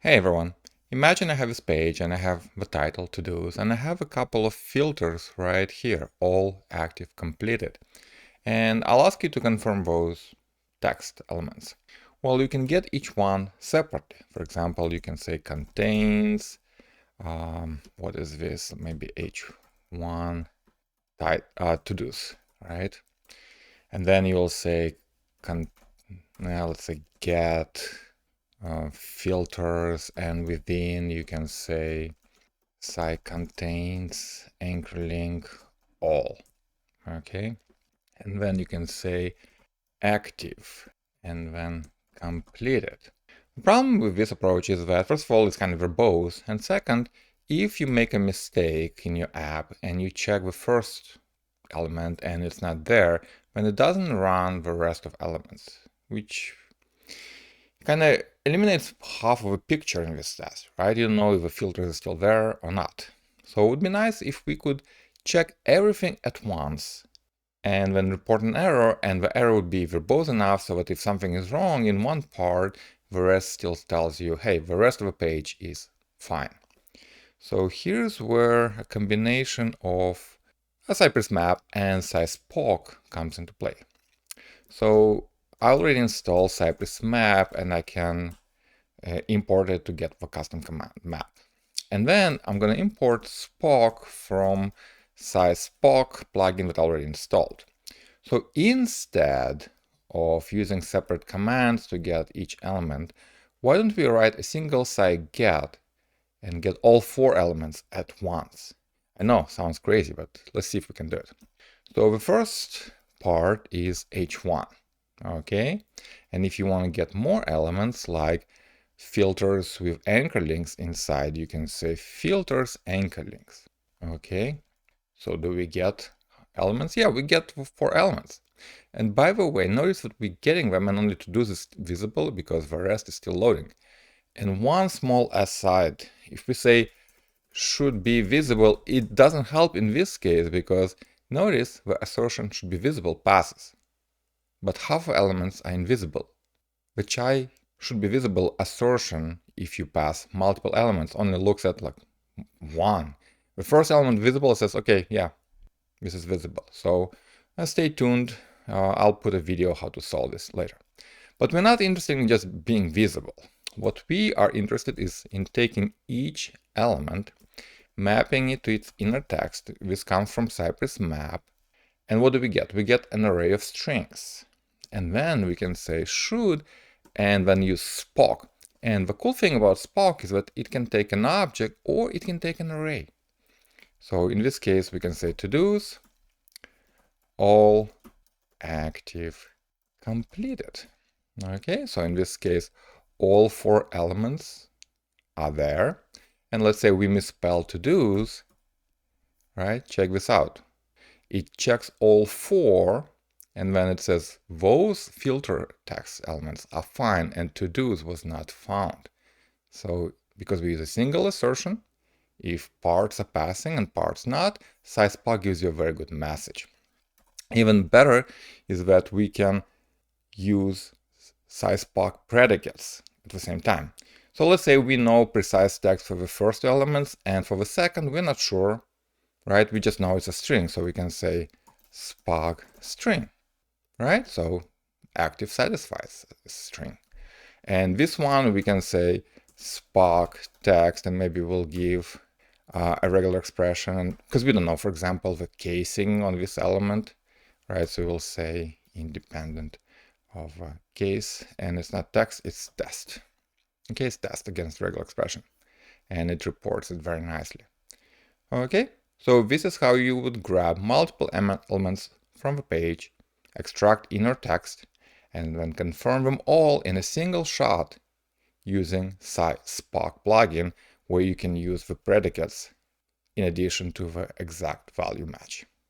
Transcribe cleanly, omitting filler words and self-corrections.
Hey everyone, imagine I have this page and I have the title, todos, and I have a couple of filters right here, all active completed. And I'll ask you to confirm those text elements. Well, you can get each one separately. For example, you can say contains, what is this? Maybe h1 todos, right? And then you'll say, let's say get filters, and within you can say cy contains anchor link all. Okay, and then you can say active and then completed. The problem with this approach is that first of all it's kind of verbose, and second, if you make a mistake in your app and you check the first element and it's not there, then it doesn't run the rest of elements, which kind of eliminates half of a picture in this test, right? You don't know if the filter is still there or not. So it would be nice if we could check everything at once and then report an error, and the error would be verbose enough so that if something is wrong in one part, the rest still tells you, hey, the rest of the page is fine. So here's where a combination of a Cypress map and cy.spok comes into play. So I already installed Cypress map and I can import it to get the custom command map. And then I'm going to import spok from cy.spok plugin that I already installed. So instead of using separate commands to get each element, why don't we write a single cy.get and get all 4 elements at once? I know, sounds crazy, but let's see if we can do it. So the first part is h1, okay? And if you want to get more elements like filters with anchor links inside, you can say filters anchor links, okay? So do we get elements? Yeah, we get 4 elements. And by the way, notice that we're getting them and only todos is visible because the rest is still loading. And one small aside, if we say should be visible, it doesn't help in this case because notice the assertion should be visible passes, but half elements are invisible. The cy should be visible assertion, if you pass multiple elements, only looks at like one. The first element visible says, okay, yeah, this is visible. So stay tuned. I'll put a video how to solve this later. But we're not interested in just being visible. What we are interested is in taking each element, mapping it to its inner text. This comes from Cypress map. And what do we get? We get an array of strings. And then we can say should and then use spok. And the cool thing about spok is that it can take an object or it can take an array. So in this case, we can say todos all active completed. Okay, so in this case, all 4 elements are there. And let's say we misspell todos, right? Check this out. It checks all 4, and then it says those filter text elements are fine and todos was not found. So because we use a single assertion, if parts are passing and parts not, cy.spok gives you a very good message. Even better is that we can use cy.spok predicates at the same time. So let's say we know precise text for the first elements, and for the second we're not sure, right? We just know it's a string, so we can say spok.string, right? So active satisfies a string. And this one we can say spok.test, and maybe we'll give a regular expression, because we don't know, for example, the casing on this element, right? So we'll say independent of case, and it's not text, it's test. Okay, it's test against regular expression, and it reports it very nicely. Okay, so this is how you would grab multiple elements from the page, extract inner text, and then confirm them all in a single shot using cy.spok plugin, where you can use the predicates in addition to the exact value match.